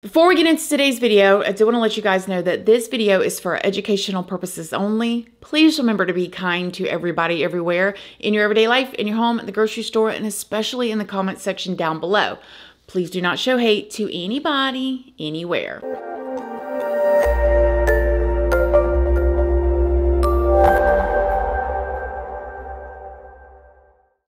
Before we get into today's video, I do want to let you guys know that this video is for educational purposes only. Please remember to be kind to everybody everywhere in your everyday life, in your home, at the grocery store, and especially in the comment section down below. Please do not show hate to anybody, anywhere.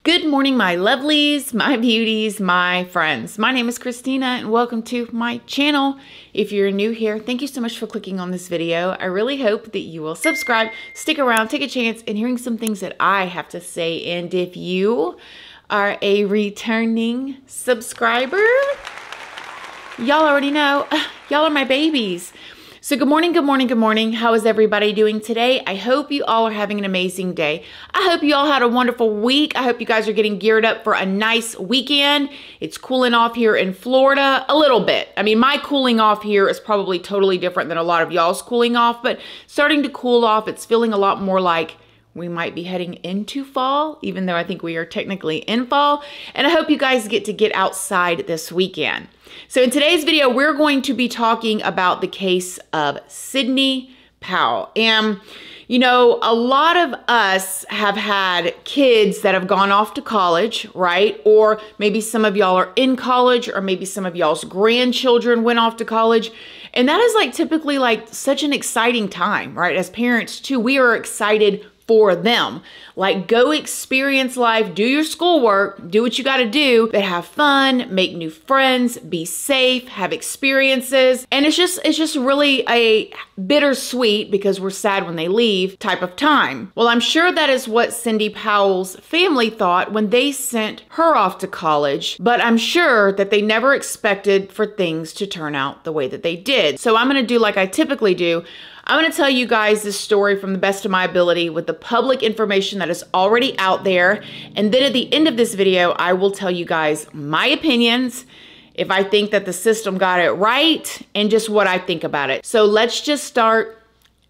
Good morning, my lovelies, my beauties, my friends. My name is Christina and welcome to my channel. If you're new here, thank you so much for clicking on this video. I really hope that you will subscribe, stick around, take a chance in hearing some things that I have to say. And if you are a returning subscriber, y'all already know, y'all are my babies. So good morning, good morning, good morning. How is everybody doing today? I hope you all are having an amazing day. I hope you all had a wonderful week. I hope you guys are getting geared up for a nice weekend. It's cooling off here in Florida a little bit. I mean, my cooling off here is probably totally different than a lot of y'all's cooling off, but starting to cool off. It's feeling a lot more like we might be heading into fall, even though I think we are technically in fall. And I hope you guys get outside this weekend. So in today's video, we're going to be talking about the case of Sidney Powell. And, you know, a lot of us have had kids that have gone off to college, right? Or maybe some of y'all are in college, or maybe some of y'all's grandchildren went off to college. And that is like typically like such an exciting time, right? As parents too, we are excited for them. Like, go experience life, do your schoolwork, do what you got to do, but have fun, make new friends, be safe, have experiences. And it's just really a bittersweet, because we're sad when they leave, type of time. Well, I'm sure that is what Sidney Powell's family thought when they sent her off to college, but I'm sure that they never expected for things to turn out the way that they did. So I'm going to do like I typically do. I'm going to tell you guys this story from the best of my ability with the public information that is already out there. And then at the end of this video, I will tell you guys my opinions, if I think that the system got it right, and just what I think about it. So let's just start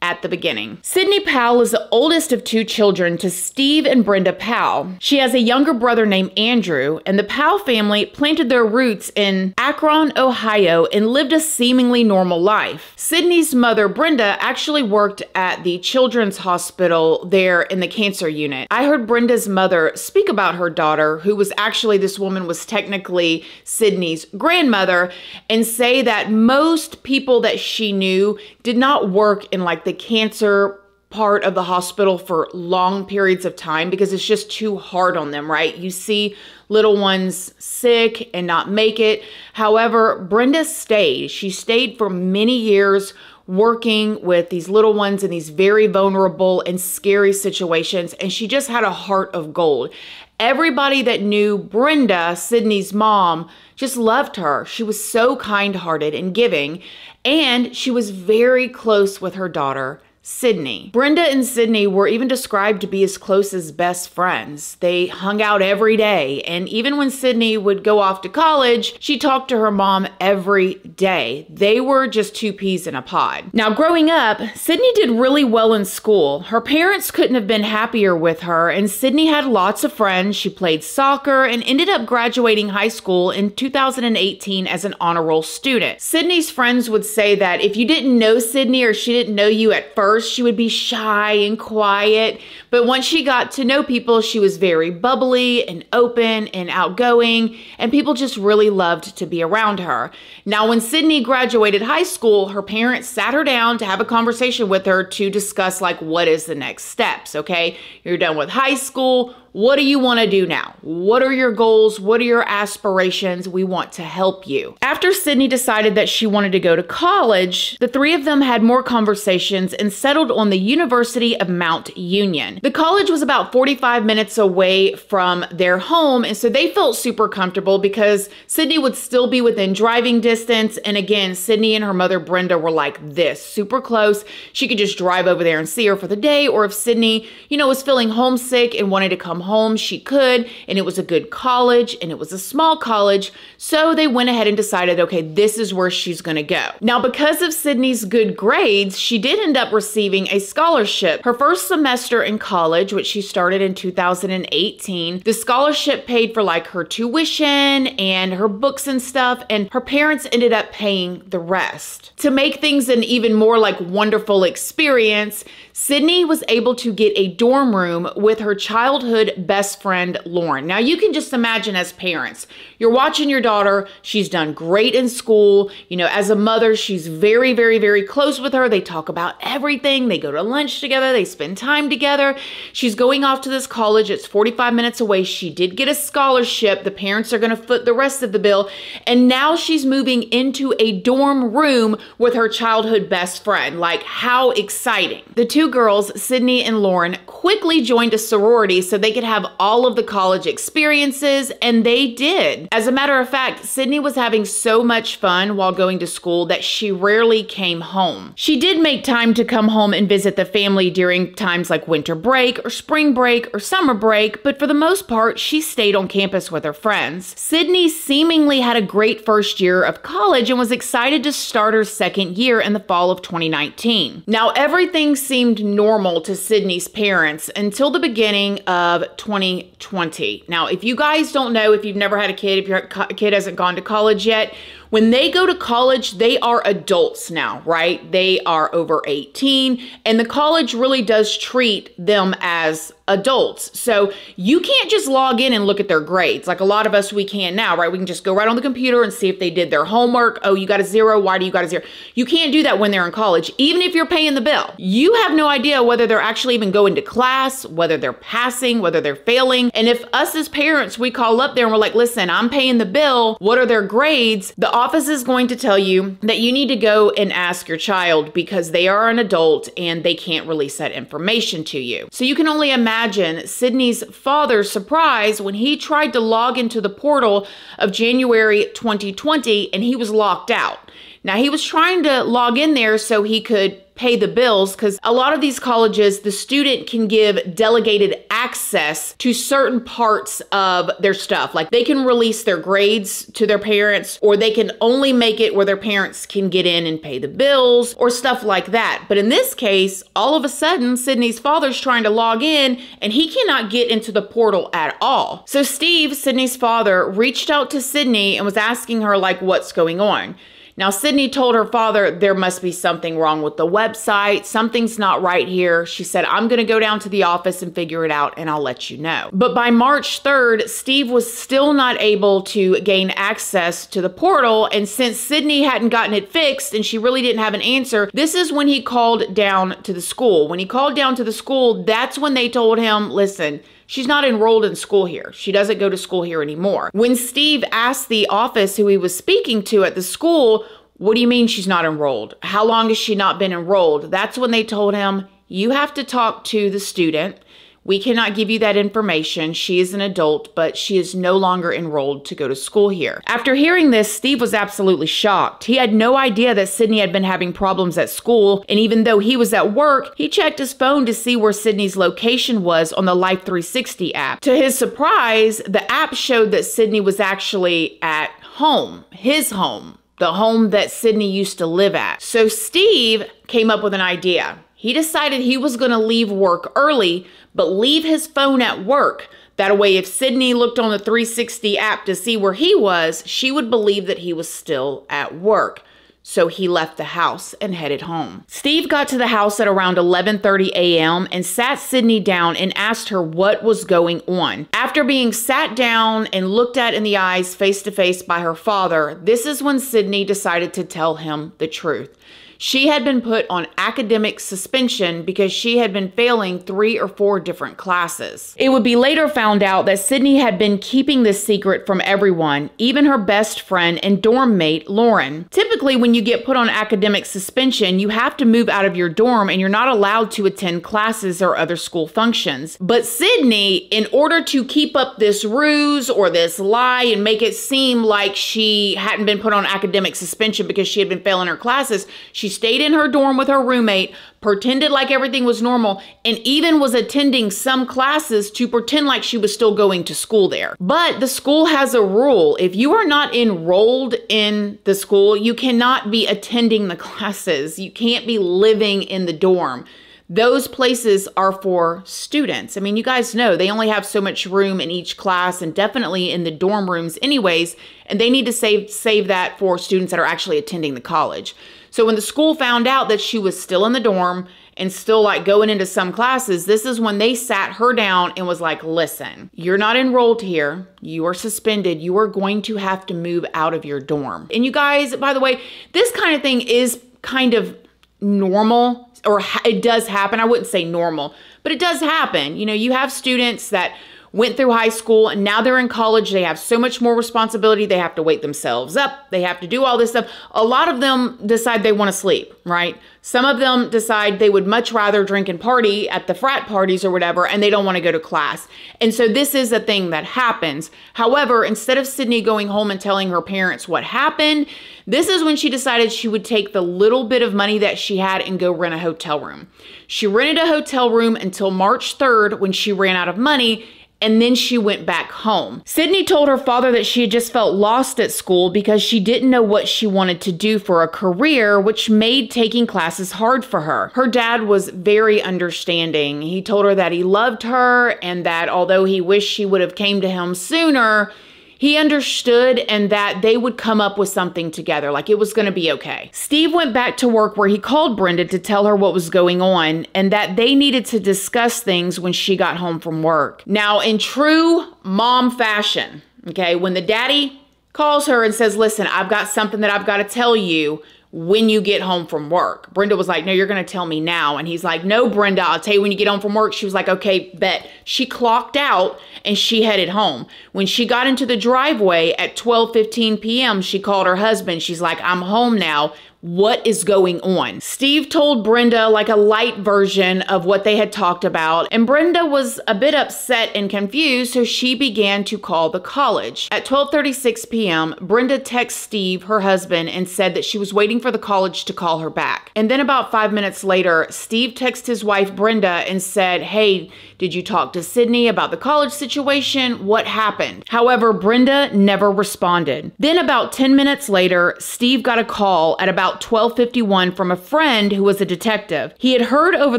at the beginning. Sidney Powell is the oldest of two children to Steve and Brenda Powell. She has a younger brother named Andrew, and the Powell family planted their roots in Akron, Ohio, and lived a seemingly normal life. Sidney's mother, Brenda, actually worked at the children's hospital there in the cancer unit. I heard Brenda's mother speak about her daughter, who was actually, this woman was technically Sidney's grandmother, and say that most people that she knew did not work in like the cancer part of the hospital for long periods of time, because it's just too hard on them, right? You see little ones sick and not make it. However, Brenda stayed. She stayed for many years working with these little ones in these very vulnerable and scary situations, and she just had a heart of gold. Everybody that knew Brenda, Sidney's mom, just loved her. She was so kind-hearted and giving, and she was very close with her daughter, Sidney. Brenda and Sidney were even described to be as close as best friends. They hung out every day, and even when Sidney would go off to college, she talked to her mom every day. They were just two peas in a pod. Now, growing up, Sidney did really well in school. Her parents couldn't have been happier with her, and Sidney had lots of friends. She played soccer and ended up graduating high school in 2018 as an honor roll student. Sidney's friends would say that if you didn't know Sidney, or she didn't know you at first, she would be shy and quiet, but once she got to know people, she was very bubbly and open and outgoing, and people just really loved to be around her. Now, when Sidney graduated high school, her parents sat her down to have a conversation with her to discuss like, what is the next steps, okay? You're done with high school. What do you want to do now? What are your goals? What are your aspirations? We want to help you. After Sidney decided that she wanted to go to college, the three of them had more conversations and settled on the University of Mount Union. The college was about 45 minutes away from their home, and so they felt super comfortable because Sidney would still be within driving distance. And again, Sidney and her mother Brenda were like this, super close. She could just drive over there and see her for the day, or if Sidney, you know, was feeling homesick and wanted to come come home, she could, and it was a good college, and it was a small college, so they went ahead and decided, okay, this is where she's gonna go. Now, because of Sydney's good grades, she did end up receiving a scholarship. Her first semester in college, which she started in 2018, the scholarship paid for like her tuition and her books and stuff, and her parents ended up paying the rest. To make things an even more like wonderful experience, Sydney was able to get a dorm room with her childhood best friend, Lauren. Now, you can just imagine as parents, you're watching your daughter, she's done great in school. You know, as a mother, she's very, very, very close with her. They talk about everything. They go to lunch together. They spend time together. She's going off to this college. It's 45 minutes away. She did get a scholarship. The parents are going to foot the rest of the bill. And now she's moving into a dorm room with her childhood best friend. Like, how exciting. The two girls, Sydney and Lauren, quickly joined a sorority so they could have all of the college experiences, and they did. As a matter of fact, Sydney was having so much fun while going to school that she rarely came home. She did make time to come home and visit the family during times like winter break or spring break or summer break, but for the most part, she stayed on campus with her friends. Sydney seemingly had a great first year of college and was excited to start her second year in the fall of 2019. Now, everything seemed normal to Sydney's parents until the beginning of 2020. Now, if you guys don't know, if you've never had a kid, if your kid hasn't gone to college yet, when they go to college, they are adults now, right? They are over 18, and the college really does treat them as adults. So you can't just log in and look at their grades. Like a lot of us, we can now, right? We can just go right on the computer and see if they did their homework. Oh, you got a 0. Why do you got a 0? You can't do that when they're in college, even if you're paying the bill. You have no idea whether they're actually even going to class, whether they're passing, whether they're failing. And if us as parents, we call up there and we're like, listen, I'm paying the bill. What are their grades? The office is going to tell you that you need to go and ask your child because they are an adult and they can't release that information to you. So you can only imagine Sydney's father's surprise when he tried to log into the portal of January 2020 and he was locked out. Now, he was trying to log in there so he could pay the bills because a lot of these colleges, the student can give delegated access to certain parts of their stuff. Like they can release their grades to their parents, or they can only make it where their parents can get in and pay the bills or stuff like that. But in this case, all of a sudden, Sydney's father's trying to log in and he cannot get into the portal at all. So Steve, Sydney's father, reached out to Sydney and was asking her like, what's going on? Now, Sydney told her father there must be something wrong with the website. Something's not right here. She said, I'm going to go down to the office and figure it out and I'll let you know. But by March 3rd, Steve was still not able to gain access to the portal. And since Sydney hadn't gotten it fixed and she really didn't have an answer, this is when he called down to the school. When he called down to the school, that's when they told him, listen, she's not enrolled in school here. She doesn't go to school here anymore. When Steve asked the office who he was speaking to at the school, what do you mean she's not enrolled? How long has she not been enrolled? That's when they told him, you have to talk to the student. We cannot give you that information. She is an adult, but she is no longer enrolled to go to school here. After hearing this, Steve was absolutely shocked. He had no idea that Sydney had been having problems at school, and even though he was at work, he checked his phone to see where Sydney's location was on the Life 360 app. To his surprise, the app showed that Sydney was actually at home, his home, the home that Sydney used to live at. So Steve came up with an idea. He decided he was going to leave work early, but leave his phone at work. That way, if Sydney looked on the 360 app to see where he was, she would believe that he was still at work. So he left the house and headed home. Steve got to the house at around 11:30 a.m. and sat Sydney down and asked her what was going on. After being sat down and looked at in the eyes face to face by her father, this is when Sydney decided to tell him the truth. She had been put on academic suspension because she had been failing 3 or 4 different classes. It would be later found out that Sydney had been keeping this secret from everyone, even her best friend and dorm mate, Lauren. Typically, when when you get put on academic suspension, you have to move out of your dorm and you're not allowed to attend classes or other school functions. But Sydney, in order to keep up this ruse or this lie and make it seem like she hadn't been put on academic suspension because she had been failing her classes, she stayed in her dorm with her roommate, pretended like everything was normal, and even was attending some classes to pretend like she was still going to school there. But the school has a rule. If you are not enrolled in the school, you cannot be attending the classes. You can't be living in the dorm. Those places are for students. I mean, you guys know they only have so much room in each class and definitely in the dorm rooms anyways, and they need to save that for students that are actually attending the college. So when the school found out that she was still in the dorm and still like going into some classes, this is when they sat her down and was like, listen, you're not enrolled here. You are suspended. You are going to have to move out of your dorm. And you guys, by the way, this kind of thing is kind of normal, or it does happen. I wouldn't say normal, but it does happen. You know, you have students that went through high school and now they're in college. They have so much more responsibility. They have to wake themselves up. They have to do all this stuff. A lot of them decide they want to sleep, right? Some of them decide they would much rather drink and party at the frat parties or whatever, and they don't want to go to class. And so this is a thing that happens. However, instead of Sydney going home and telling her parents what happened, this is when she decided she would take the little bit of money that she had and go rent a hotel room. She rented a hotel room until March 3rd when she ran out of money, and then she went back home. Sydney told her father that she had just felt lost at school because she didn't know what she wanted to do for a career, which made taking classes hard for her. Her dad was very understanding. He told her that he loved her and that although he wished she would have came to him sooner, he understood and that they would come up with something together, like it was gonna be okay. Steve went back to work where he called Brenda to tell her what was going on and that they needed to discuss things when she got home from work. Now, in true mom fashion, okay, when the daddy calls her and says, listen, I've got something that I've got to tell you when you get home from work. Brenda was like, no, you're going to tell me now. And he's like, no, Brenda, I'll tell you when you get home from work. She was like, okay, bet. She clocked out and she headed home. When she got into the driveway at 12:15 p.m., she called her husband. She's like, I'm home now. What is going on? Steve told Brenda like a light version of what they had talked about, and Brenda was a bit upset and confused, so she began to call the college. At 12:36 p.m., Brenda texted Steve, her husband, and said that she was waiting for the college to call her back. And then about 5 minutes later, Steve texted his wife, Brenda, and said, hey, did you talk to Sydney about the college situation? What happened? However, Brenda never responded. Then about 10 minutes later, Steve got a call at about 12:51 from a friend who was a detective. He had heard over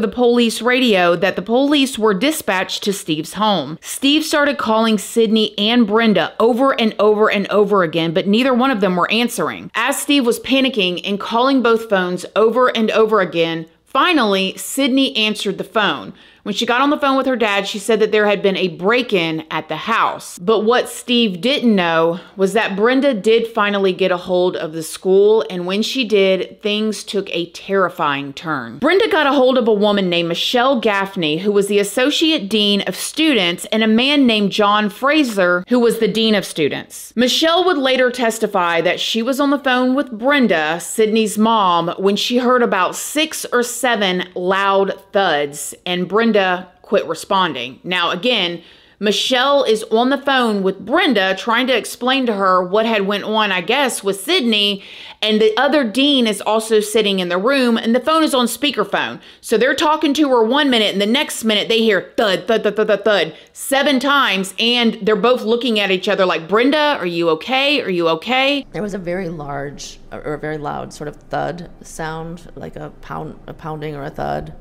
the police radio that the police were dispatched to Steve's home. Steve started calling Sydney and Brenda over and over and over again, but neither one of them were answering. As Steve was panicking and calling both phones over and over again, finally, Sydney answered the phone. When she got on the phone with her dad, she said that there had been a break-in at the house. But what Steve didn't know was that Brenda did finally get a hold of the school, and when she did, things took a terrifying turn. Brenda got a hold of a woman named Michelle Gaffney, who was the Associate Dean of Students, and a man named John Fraser, who was the Dean of Students. Michelle would later testify that she was on the phone with Brenda, Sydney's mom, when she heard about 6 or 7 loud thuds, and Brenda quit responding. Now, again, Michelle is on the phone with Brenda trying to explain to her what had went on, I guess, with Sydney, and the other dean is also sitting in the room, and the phone is on speakerphone. So they're talking to her 1 minute, and the next minute they hear thud, thud, thud, thud, thud, thud 7 times, and they're both looking at each other like, Brenda, are you okay? Are you okay? There was a very large or a very loud sort of thud sound, like a pounding or a thud,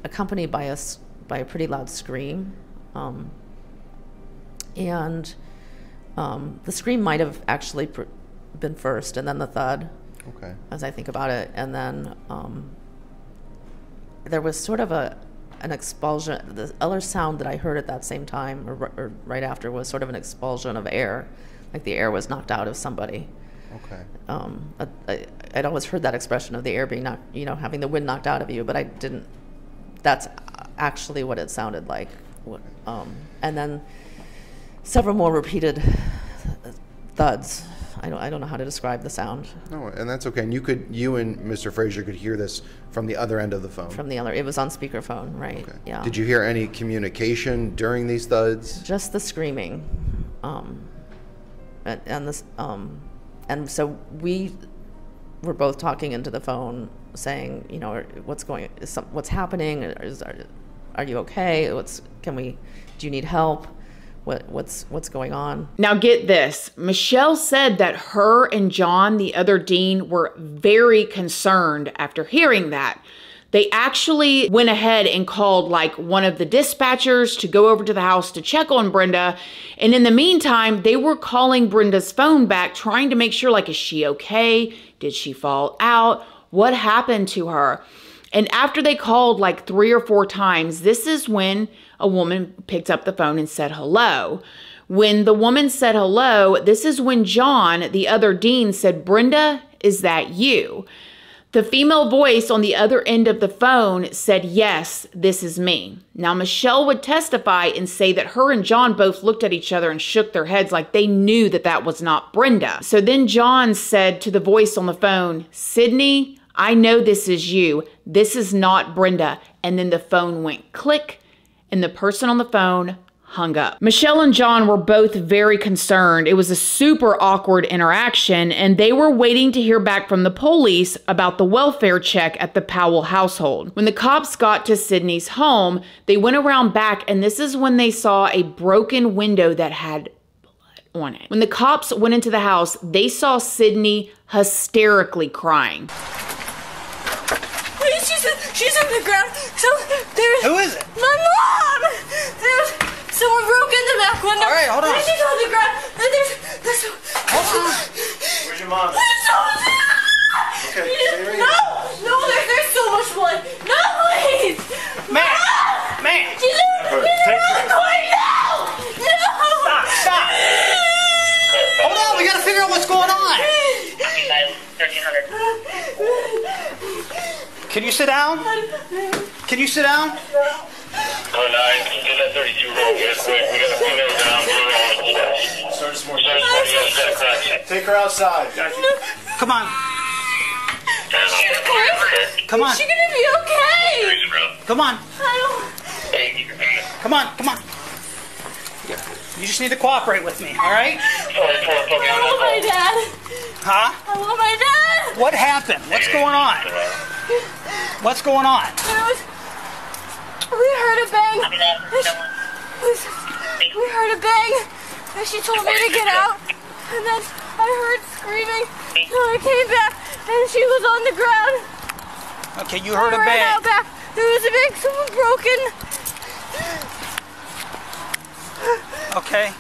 accompanied by a pretty loud scream. The scream might have actually been first, and then the thud. Okay. As I think about it, and then there was sort of an expulsion. The other sound that I heard at that same time, or right after, was sort of an expulsion of air, like the air was knocked out of somebody. Okay. I'd always heard that expression of the air being knocked, having the wind knocked out of you, but I didn't. That's actually what it sounded like. And then several more repeated thuds, I don't know how to describe the sound. No, and that's okay. And you and Mr. Frazier could hear this from the other end of the phone. From the other, it was on speakerphone, right? Okay. Yeah. Did you hear any communication during these thuds? Just the screaming, and so we were both talking into the phone, saying, you know, what's happening? Are you okay? Do you need help? What's going on? Now get this. Michelle said that her and John, the other dean, were very concerned after hearing that. They actually went ahead and called like one of the dispatchers to go over to the house to check on Brenda. And in the meantime, they were calling Brenda's phone back, trying to make sure, like, is she okay? Did she fall out? What happened to her? And after they called like 3 or 4 times, this is when a woman picked up the phone and said hello. When the woman said hello, this is when John, the other dean, said, "Brenda, is that you?" The female voice on the other end of the phone said, "Yes, this is me." Now, Michelle would testify and say that her and John both looked at each other and shook their heads like they knew that that was not Brenda. So then John said to the voice on the phone, "Sydney, I know this is you. This is not Brenda." And then the phone went click and the person on the phone hung up. Michelle and John were both very concerned. It was a super awkward interaction, and they were waiting to hear back from the police about the welfare check at the Powell household. When the cops got to Sydney's home, they went around back, and this is when they saw a broken window that had blood on it. When the cops went into the house, they saw Sydney hysterically crying. She's on the ground. So there's... Who is it? My mom! There's someone broke in the back window. All right, hold on. And she's on the ground. And there's Hold on. Where's your mom? Okay, No, there's so much blood. No, please! Man! She's in the window! No! Stop! Hold on, we gotta figure out what's going on. 1300. Can you sit down? Can you sit down? 09, get that 32 roll real quick. We got a female down. Start some more. Take her outside. Come on. She's okay. Come on. Is she gonna be okay? Come on. I Come on. You just need to cooperate with me, all right? I want my dad. Huh? I want my dad. What happened? What's going on? What's going on? We heard a bang. We heard a bang. And she told me to get out. And then I heard screaming. So I came back and she was on the ground. Okay, you heard a I ran bang. out back. There was a bang. Someone broken. Okay.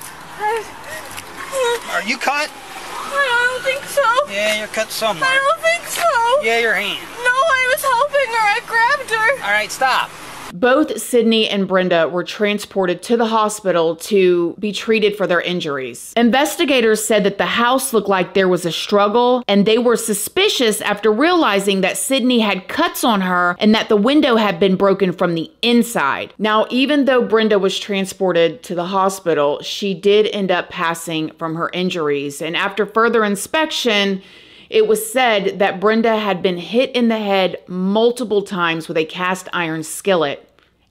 Are you cut? I don't think so. Yeah, you're cut somewhere. I don't think so. Yeah, your hand. No, I was helping her. I grabbed her. All right, stop. Both Sydney and Brenda were transported to the hospital to be treated for their injuries. Investigators said that the house looked like there was a struggle, and they were suspicious after realizing that Sydney had cuts on her and that the window had been broken from the inside. Now, even though Brenda was transported to the hospital, she did end up passing from her injuries, and after further inspection, it was said that Brenda had been hit in the head multiple times with a cast iron skillet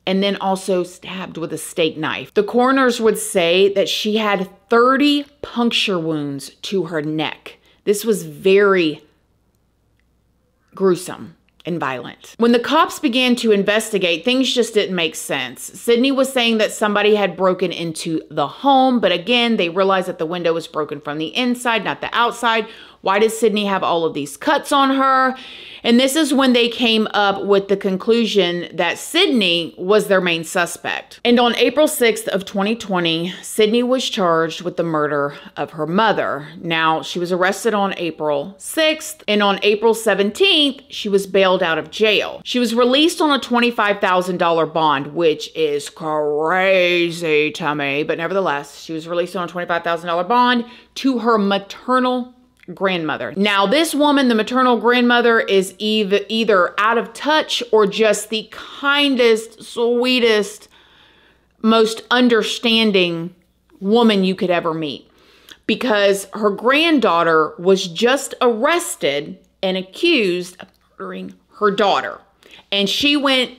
and then also stabbed with a steak knife. The coroners would say that she had 30 puncture wounds to her neck. This was very gruesome and violent. When the cops began to investigate, things just didn't make sense. Sydney was saying that somebody had broken into the home, but again, they realized that the window was broken from the inside, not the outside. Why does Sydney have all of these cuts on her? And this is when they came up with the conclusion that Sydney was their main suspect. And on April 6th of 2020, Sydney was charged with the murder of her mother. Now, she was arrested on April 6th, and on April 17th, she was bailed out of jail. She was released on a $25,000 bond, which is crazy to me, but nevertheless, she was released on a $25,000 bond to her maternal grandmother. Now, this woman, the maternal grandmother, is either out of touch or just the kindest, sweetest, most understanding woman you could ever meet. because her granddaughter was just arrested and accused of murdering her daughter. And she went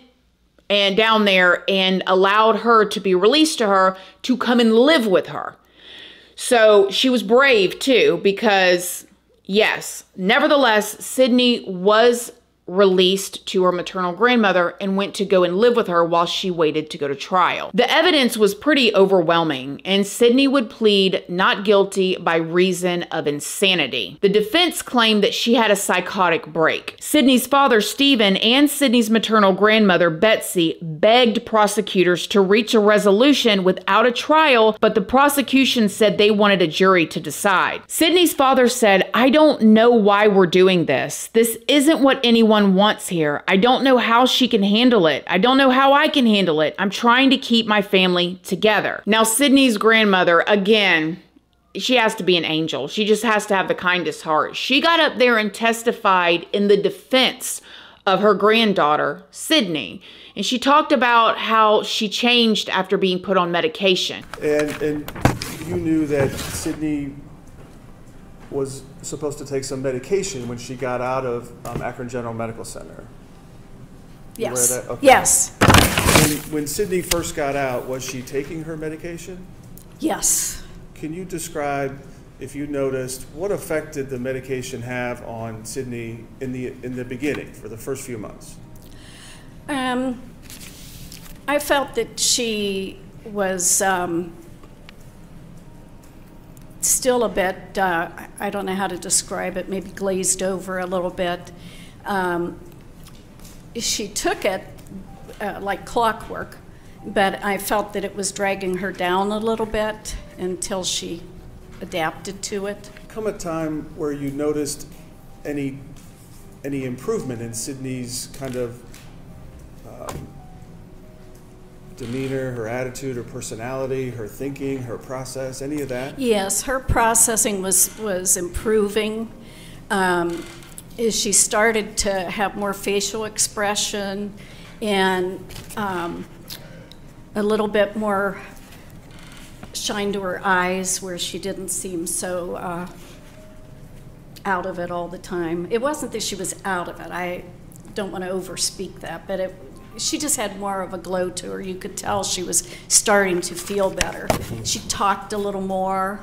and down there and allowed her to be released to her to come and live with her. So she was brave too, because yes, nevertheless, Sydney was released to her maternal grandmother and went to go and live with her while she waited to go to trial. The evidence was pretty overwhelming, and Sydney would plead not guilty by reason of insanity. The defense claimed that she had a psychotic break. Sydney's father, Stephen, and Sydney's maternal grandmother, Betsy, begged prosecutors to reach a resolution without a trial, but the prosecution said they wanted a jury to decide. Sydney's father said, "I don't know why we're doing this. This isn't what anyone wants here. I don't know how she can handle it. I don't know how I can handle it. I'm trying to keep my family together." Now, Sydney's grandmother, again, she has to be an angel. She just has to have the kindest heart. She got up there and testified in the defense of her granddaughter, Sydney. And she talked about how she changed after being put on medication. And you knew that Sydney was supposed to take some medication when she got out of Akron General Medical Center. Yes. Okay. Yes. When Sydney first got out, was she taking her medication? Yes. Can you describe, if you noticed, what effect did the medication have on Sydney in the beginning, for the first few months? I felt that she was still a bit, I don't know how to describe it, maybe glazed over a little bit. She took it like clockwork, but I felt that it was dragging her down a little bit until she adapted to it. Come a time where you noticed any improvement in Sydney's kind of demeanor, her attitude, her personality, her thinking, her process, any of that? Yes, her processing was improving. She started to have more facial expression and a little bit more shine to her eyes, where she didn't seem so out of it all the time. It wasn't that she was out of it. I don't want to overspeak that, but she just had more of a glow to her. You could tell she was starting to feel better. She talked a little more.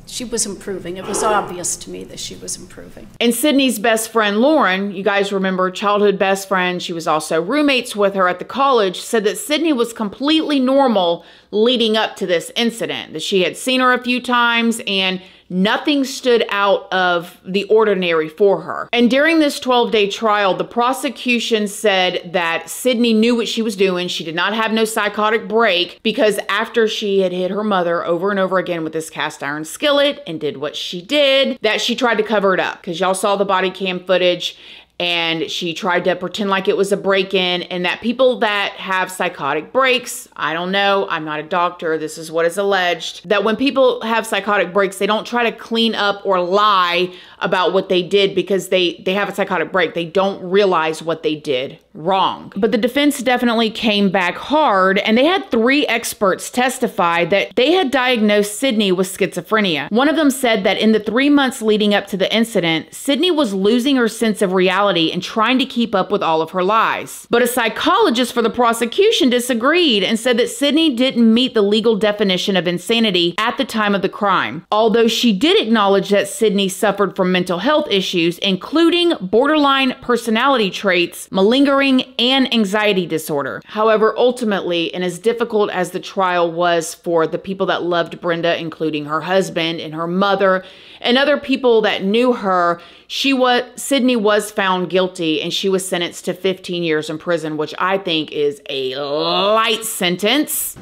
She was improving. It was obvious to me that she was improving. And Sydney's best friend, Lauren, you guys remember, childhood best friend, she was also roommates with her at the college, said that Sydney was completely normal leading up to this incident, that she had seen her a few times and nothing stood out of the ordinary for her. And during this 12-day trial, the prosecution said that Sydney knew what she was doing. She did not have no psychotic break, because after she had hit her mother over and over again with this cast iron skillet and did what she did, that she tried to cover it up, because y'all saw the body cam footage. And she tried to pretend like it was a break-in, and that people that have psychotic breaks, I don't know, I'm not a doctor, this is what is alleged, that when people have psychotic breaks, they don't try to clean up or lie about what they did because they have a psychotic break. They don't realize what they did wrong. But the defense definitely came back hard, and they had 3 experts testify that they had diagnosed Sydney with schizophrenia. One of them said that in the 3 months leading up to the incident, Sydney was losing her sense of reality and trying to keep up with all of her lies. But a psychologist for the prosecution disagreed and said that Sydney didn't meet the legal definition of insanity at the time of the crime, although she did acknowledge that Sydney suffered from mental health issues, including borderline personality traits, malingering, and anxiety disorder. However, ultimately, and as difficult as the trial was for the people that loved Brenda, including her husband and her mother and other people that knew her, Sydney was found guilty, and she was sentenced to 15 years in prison, which I think is a light sentence.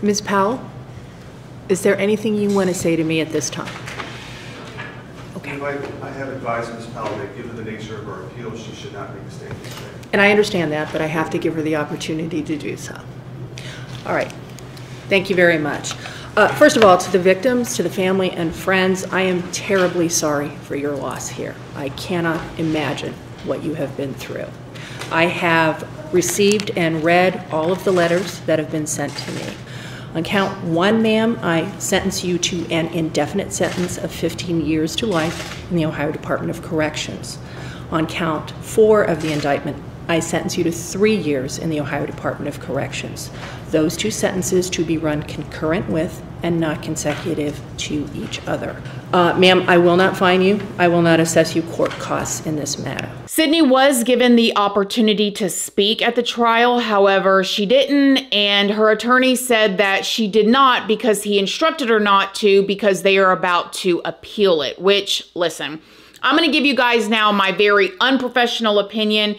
Ms. Powell, is there anything you want to say to me at this time? Okay. I have advised Ms. Powell that given the nature of her appeal, she should not make a statement today. And I understand that, but I have to give her the opportunity to do so. All right. Thank you very much. First of all, to the victims, to the family and friends, I am terribly sorry for your loss here. I cannot imagine what you have been through. I have received and read all of the letters that have been sent to me. On count 1, ma'am, I sentence you to an indefinite sentence of 15 years to life in the Ohio Department of Corrections. On count 4 of the indictment, I sentence you to 3 years in the Ohio Department of Corrections. Those 2 sentences to be run concurrent with and not consecutive to each other. Ma'am, I will not fine you. I will not assess you court costs in this matter. Sydney was given the opportunity to speak at the trial. However, she didn't, and her attorney said that she did not because he instructed her not to because they are about to appeal it, which, listen, I'm going to give you guys now my very unprofessional opinion.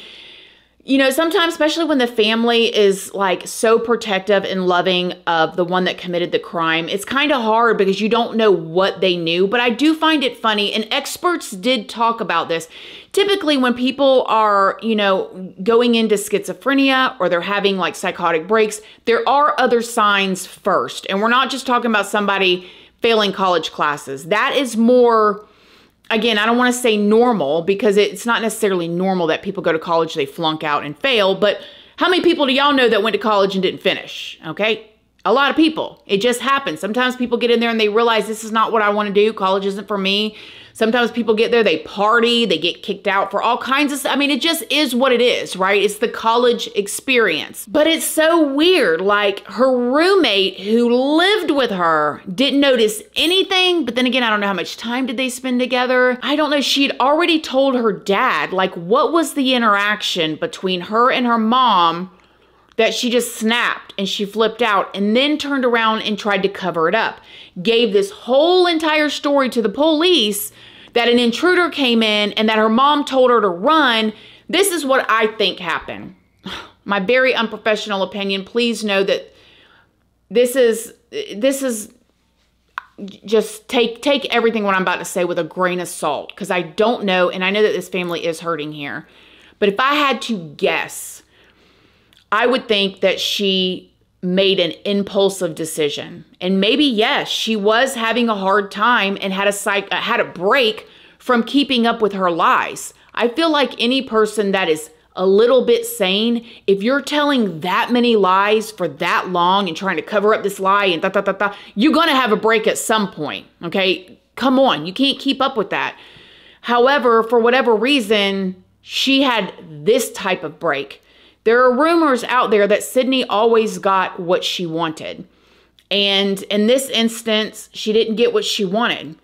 You know, sometimes, especially when the family is like so protective and loving of the one that committed the crime, it's kind of hard because you don't know what they knew. But I do find it funny, and experts did talk about this. Typically, when people are, you know, going into schizophrenia or they're having like psychotic breaks, there are other signs first. And we're not just talking about somebody failing college classes. That is more... Again, I don't want to say normal because it's not necessarily normal that people go to college, they flunk out and fail. But how many people do y'all know that went to college and didn't finish? Okay. A lot of people. It just happens. Sometimes people get in there and they realize this is not what I want to do. College isn't for me. Sometimes people get there, they party, they get kicked out for all kinds of stuff. I mean, it just is what it is, right? It's the college experience. But it's so weird. Like, her roommate who lived with her didn't notice anything. But then again, I don't know how much time did they spend together. I don't know. She'd already told her dad, like, what was the interaction between her and her mom that she just snapped and she flipped out and then turned around and tried to cover it up. Gave this whole entire story to the police that an intruder came in and that her mom told her to run. This is what I think happened. My very unprofessional opinion. Please know that this is just take everything what I'm about to say with a grain of salt, because I don't know, and I know that this family is hurting here. But if I had to guess, I would think that she made an impulsive decision. And maybe, yes, she was having a hard time and had a break from keeping up with her lies. I feel like any person that is a little bit sane, if you're telling that many lies for that long and trying to cover up this lie and you're going to have a break at some point, okay? Come on, you can't keep up with that. However, for whatever reason, she had this type of break. There are rumors out there that Sydney always got what she wanted. And in this instance, she didn't get what she wanted.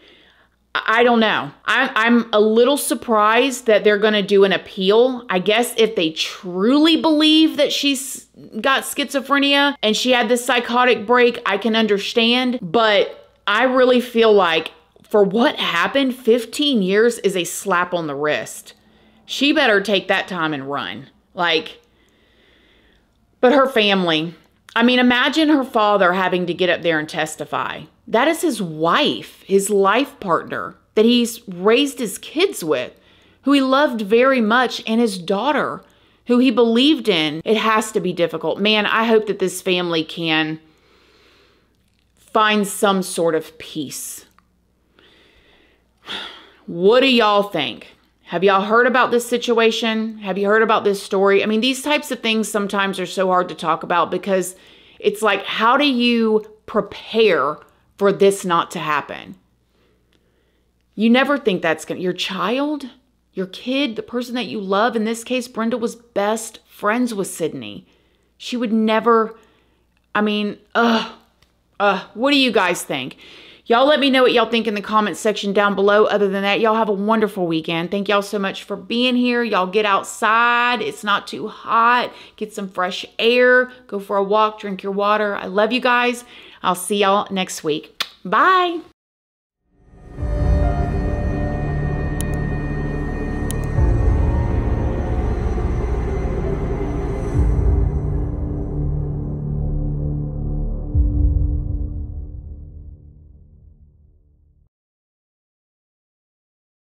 I don't know. I'm a little surprised that they're going to do an appeal. I guess if they truly believe that she's got schizophrenia and she had this psychotic break, I can understand. But I really feel like for what happened, 15 years is a slap on the wrist. She better take that time and run. But her family, I mean, imagine her father having to get up there and testify. That is his wife, his life partner that he's raised his kids with, who he loved very much, and his daughter, who he believed in. It has to be difficult. Man, I hope that this family can find some sort of peace. What do y'all think? Have y'all heard about this situation? Have you heard about this story? I mean, these types of things sometimes are so hard to talk about because it's like, how do you prepare for this not to happen? You never think that's going to, your child, your kid, the person that you love. In this case, Brenda was best friends with Sydney. She would never, I mean, what do you guys think? Y'all let me know what y'all think in the comments section down below. Other than that, y'all have a wonderful weekend. Thank y'all so much for being here. Y'all get outside. It's not too hot. Get some fresh air. Go for a walk. Drink your water. I love you guys. I'll see y'all next week. Bye.